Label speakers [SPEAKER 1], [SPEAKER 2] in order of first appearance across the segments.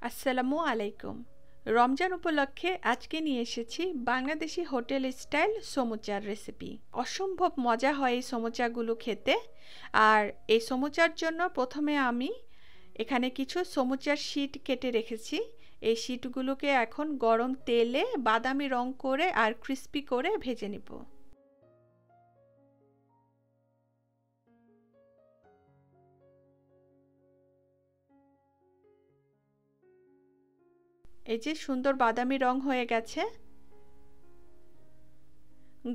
[SPEAKER 1] আসসালামু আলাইকুম। রমজান উপলক্ষে আজকে নিয়ে এসেছি বাংলাদেশি হোটেল স্টাইল সমুচার রেসিপি। অসম্ভব মজা হয় এই সমুচাগুলো খেতে। আর এই সমুচার জন্য প্রথমে আমি এখানে কিছু সমুচার শীট কেটে রেখেছি। এই শীটগুলোকে এখন গরম তেলে বাদামি রং করে আর ক্রিস্পি করে ভেজে নিব। এই যে সুন্দর বাদামি রং হয়ে গেছে,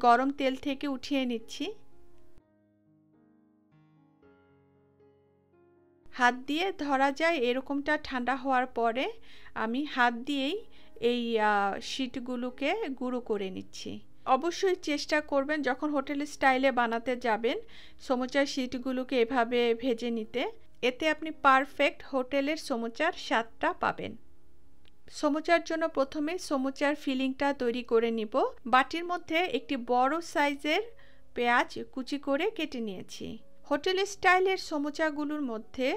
[SPEAKER 1] গরম তেল থেকে উঠিয়ে নিচ্ছি। হাত দিয়ে ধরা যায় এরকমটা ঠান্ডা হওয়ার পরে আমি হাত দিয়েই এই শীটগুলোকে গুঁড়ো করে নিচ্ছি। অবশ্যই চেষ্টা করবেন যখন হোটেল স্টাইলে বানাতে যাবেন সমুচার শীটগুলোকে এভাবে ভেজে নিতে। এতে আপনি পারফেক্ট হোটেলের সমুচার স্বাদটা পাবেন। সমুচার জন্য প্রথমে সমুচার ফিলিংটা তৈরি করে নিব। বাটির মধ্যে একটি বড় সাইজের পেঁয়াজ কুচি করে কেটে নিয়েছি। হোটেল স্টাইলের সমুচাগুলোর মধ্যে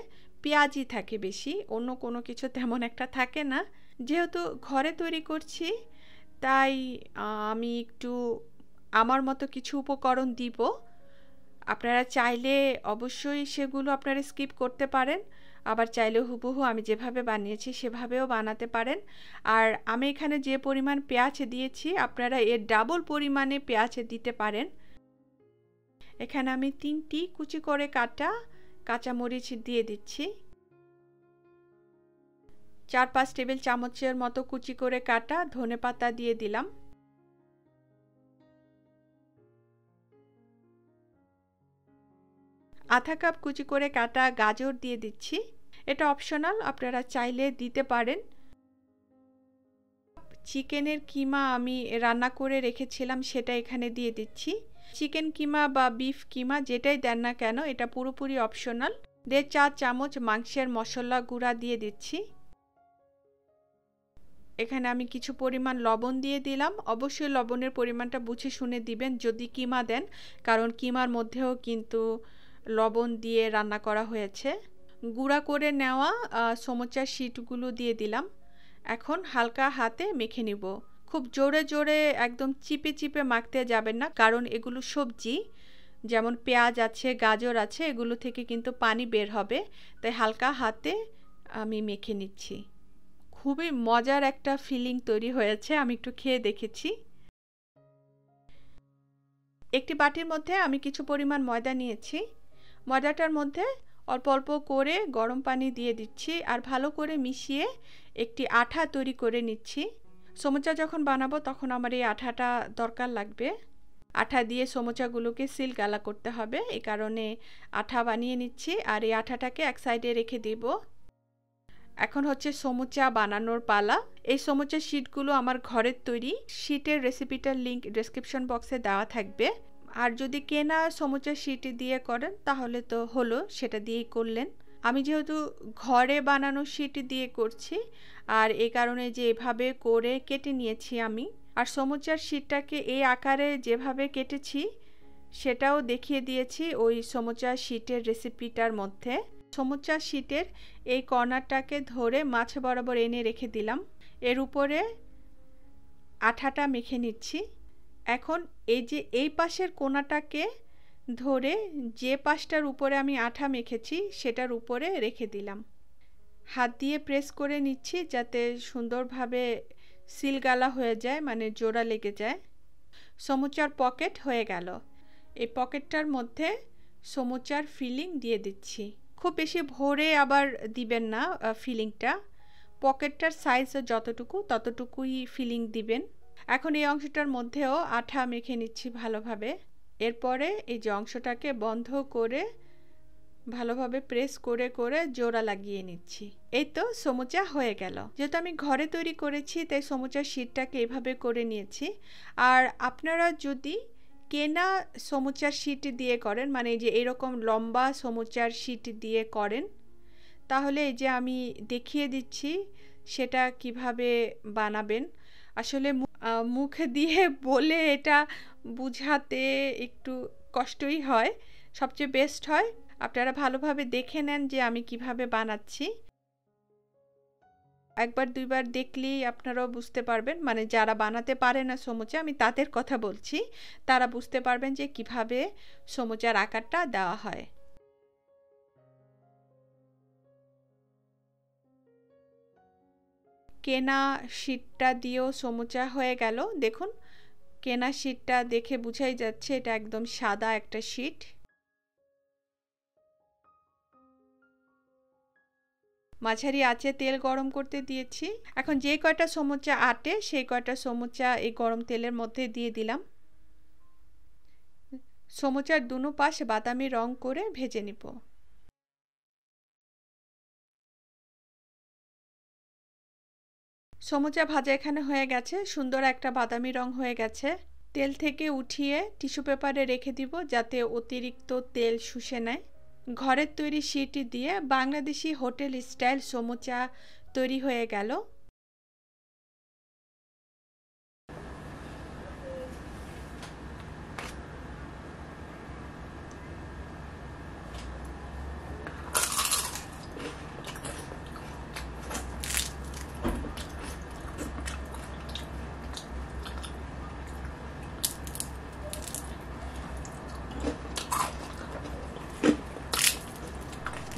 [SPEAKER 1] পেঁয়াজই থাকে বেশি, অন্য কোনো কিছু তেমন একটা থাকে না। যেহেতু ঘরে তৈরি করছি তাই আমি একটু আমার মতো কিছু উপকরণ দিব। আপনারা চাইলে অবশ্যই সেগুলো আপনারা স্কিপ করতে পারেন, আবার চাইলে হুবহু আমি যেভাবে বানিয়েছি সেভাবেও বানাতে পারেন। আর আমি এখানে যে পরিমাণ পেঁয়াজ দিয়েছি আপনারা এর ডাবল পরিমাণে পেঁয়াজ দিতে পারেন। এখানে আমি 3টি কুচি করে কাটা কাঁচামরিচ দিয়ে দিচ্ছি। 4-5 টেবিল চামচের মতো কুচি করে কাটা ধনেপাতা দিয়ে দিলাম। আধা কাপ কুচি করে কাটা গাজর দিয়ে দিচ্ছি। এটা অপশনাল, আপনারা চাইলে দিতে পারেন। চিকেনের কিমা আমি রান্না করে রেখেছিলাম সেটা এখানে দিয়ে দিচ্ছি। চিকেন কিমা বা বিফ কিমা যেটাই দেন না কেন এটা পুরোপুরি অপশনাল। 1.5 চামচ মাংসের মশলা গুঁড়া দিয়ে দিচ্ছি। এখানে আমি কিছু পরিমাণ লবণ দিয়ে দিলাম। অবশ্যই লবণের পরিমাণটা বুঝে শুনে দিবেন যদি কিমা দেন, কারণ কিমার মধ্যেও কিন্তু লবণ দিয়ে রান্না করা হয়েছে। গুঁড়া করে নেওয়া সমুচার শীটগুলো দিয়ে দিলাম। এখন হালকা হাতে মেখে নিব। খুব জোরে জোরে একদম চিপে চিপে মাখতে যাবেন না, কারণ এগুলো সবজি, যেমন পেঁয়াজ আছে, গাজর আছে, এগুলো থেকে কিন্তু পানি বের হবে। তাই হালকা হাতে আমি মেখে নিচ্ছি। খুবই মজার একটা ফিলিং তৈরি হয়েছে, আমি একটু খেয়ে দেখেছি। একটি বাটির মধ্যে আমি কিছু পরিমাণ ময়দা নিয়েছি। ময়দাটার মধ্যে অল্প অল্প করে গরম পানি দিয়ে দিচ্ছি আর ভালো করে মিশিয়ে একটি আঠা তৈরি করে নিচ্ছি। সমুচা যখন বানাবো তখন আমার এই আঠাটা দরকার লাগবে। আঠা দিয়ে সমুচাগুলোকে সিল গালা করতে হবে, এই কারণে আঠা বানিয়ে নিচ্ছি আর এই আঠাটাকে এক সাইডে রেখে দিব। এখন হচ্ছে সমুচা বানানোর পালা। এই সমুচা শীটগুলো আমার ঘরের তৈরি। শীটের রেসিপিটার লিংক ডেসক্রিপশন বক্সে দেওয়া থাকবে। আর যদি কেনা সমুচা শীট দিয়ে করেন তাহলে তো হলো, সেটা দিয়েই করলেন। আমি যেহেতু ঘরে বানানো শীট দিয়ে করছি আর এই কারণে যে এভাবে করে কেটে নিয়েছি আমি। আর সমুচার শীটটাকে এই আকারে যেভাবে কেটেছি সেটাও দেখিয়ে দিয়েছি ওই সমুচা শীটের রেসিপিটার মধ্যে। সমুচা শীটের এই কর্নারটাকে ধরে মাছ বরাবর এনে রেখে দিলাম। এর উপরে আঠাটা মেখে নিচ্ছি। এখন এই যে এই পাশের কোণাটাকে ধরে যে পাশটার উপরে আমি আঠা মেখেছি সেটার উপরে রেখে দিলাম। হাত দিয়ে প্রেস করে নিচ্ছি যাতে সুন্দরভাবে সিলগালা হয়ে যায়, মানে জোড়া লেগে যায়। সমুচার পকেট হয়ে গেল। এই পকেটটার মধ্যে সমুচার ফিলিং দিয়ে দিচ্ছি। খুব বেশি ভরে আবার দিবেন না ফিলিংটা, পকেটটার সাইজ যতটুকু ততটুকুই ফিলিং দিবেন। এখন এই অংশটার মধ্যেও আঠা মেখে নিচ্ছি ভালোভাবে। এরপরে এই যে অংশটাকে বন্ধ করে ভালোভাবে প্রেস করে করে জোড়া লাগিয়ে নিচ্ছি। এই তো সমুচা হয়ে গেল। যেহেতু আমি ঘরে তৈরি করেছি তাই সমুচার শীটটাকে এভাবে করে নিয়েছি। আর আপনারা যদি কেনা সমুচার শীট দিয়ে করেন, মানে যে এরকম লম্বা সমুচার শীট দিয়ে করেন, তাহলে এই যে আমি দেখিয়ে দিচ্ছি সেটা কিভাবে বানাবেন। আসলে মুখ দিয়ে বলে এটা বুঝাতে একটু কষ্টই হয়। সবচেয়ে বেস্ট হয় আপনারা ভালোভাবে দেখে নেন যে আমি কিভাবে বানাচ্ছি। একবার দুইবার দেখলেই আপনারাও বুঝতে পারবেন, মানে যারা বানাতে পারে না সমুচা, আমি তাদের কথা বলছি, তারা বুঝতে পারবেন যে কিভাবে সমুচার আকারটা দেওয়া হয়। কেনা শীটটা দিয়েও সমুচা হয়ে গেল। দেখুন, কেনা শীটটা দেখে বুঝাই যাচ্ছে এটা একদম সাদা একটা শীট। মাঝারি আঁচে তেল গরম করতে দিয়েছি। এখন যে কয়টা সমুচা আটে সেই কয়টা সমুচা এই গরম তেলের মধ্যে দিয়ে দিলাম। সমুচার দুনো পাশ বাদামি রং করে ভেজে নিব। সমুচা ভাজা এখানে হয়ে গেছে, সুন্দর একটা বাদামি রং হয়ে গেছে। তেল থেকে উঠিয়ে টিস্যু পেপারে রেখে দিব যাতে অতিরিক্ত তেল শুষে নেয়। ঘরের তৈরি শিট দিয়ে বাংলাদেশি হোটেল স্টাইল সমুচা তৈরি হয়ে গেল।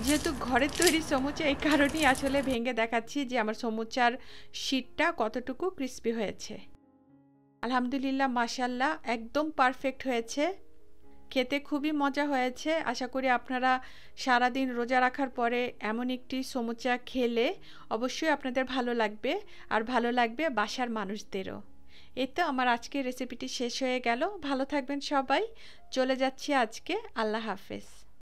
[SPEAKER 1] যেহেতু ঘরের তৈরি সমুচা, এই কারণেই আসলে ভেঙে দেখাচ্ছি যে আমার সমুচার শিটটা কতটুকু ক্রিস্পি হয়েছে। আলহামদুলিল্লাহ, মাশাল্লাহ, একদম পারফেক্ট হয়েছে। খেতে খুবই মজা হয়েছে। আশা করি আপনারা সারাদিন রোজা রাখার পরে এমন একটি সমুচা খেলে অবশ্যই আপনাদের ভালো লাগবে, আর ভালো লাগবে বাসার মানুষদেরও। এই তো আমার আজকের রেসিপিটি শেষ হয়ে গেল। ভালো থাকবেন সবাই। চলে যাচ্ছি আজকে। আল্লাহ হাফেজ।